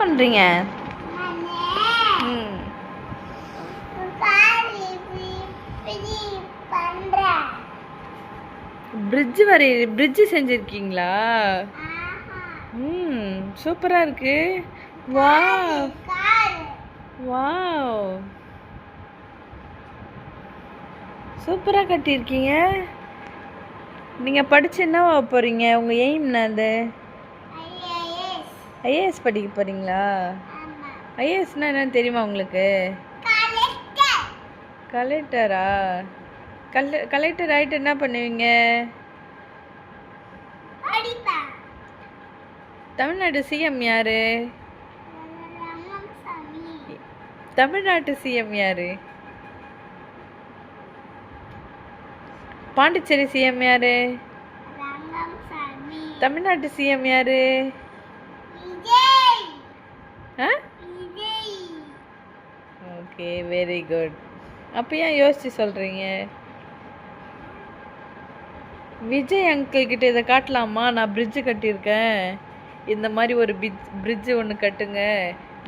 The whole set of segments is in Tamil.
பண்ணுறீங்க? ம் பிரிட்ஜு செஞ்சுருக்கீங்களா? ம் சூப்பராக இருக்கு. வாவ் வாவ் சூப்பராக கட்டியிருக்கீங்க. நீங்கள் படித்து என்ன போகிறீங்க? உங்கள் எய்ம் என்னது? ஐஏஎஸ் படிக்க போகிறீங்களா? ஐஏஎஸ்னால் என்னன்னு தெரியுமா உங்களுக்கு? கலெக்டரா? கலெக்டர் ஆகிட்டு என்ன பண்ணுவீங்க? தமிழ்நாடு சிஎம் யாரு? தமிழ்நாட்டு சிஎம் யாரு? பாண்டிச்சேரி சிஎம் யாரு? தமிழ்நாட்டு சிஎம் யாரு? Okay very good. அப்போ ஏன் யோசிச்சு சொல்கிறீங்க? விஜய் அங்கிள் கிட்ட இதை காட்டலாமா? நான் பிரிட்ஜு கட்டியிருக்கேன், இந்த மாதிரி ஒரு பிரிட்ஜு ஒன்று கட்டுங்க,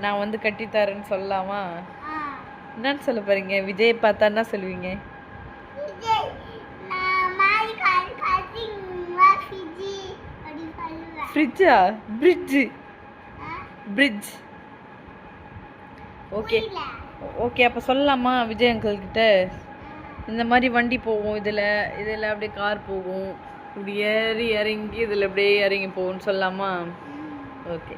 நான் வந்து கட்டித்தரேன்னு சொல்லலாமா? என்னன்னு சொல்ல போகிறீங்க? விஜய் பார்த்தா என்ன சொல்லுவீங்க? ஃப்ரிட்ஜா? Fridge fridge. ஓகே ஓகே அப்போ சொல்லலாமா விஜய் அங்கிள் கிட்ட? இந்த மாதிரி வண்டி போகும், இதில் அப்படியே கார் போகும், இப்படி ஏறி இறங்கி இதில் அப்படியே இறங்கி போகும்னு சொல்லலாமா? ஓகே.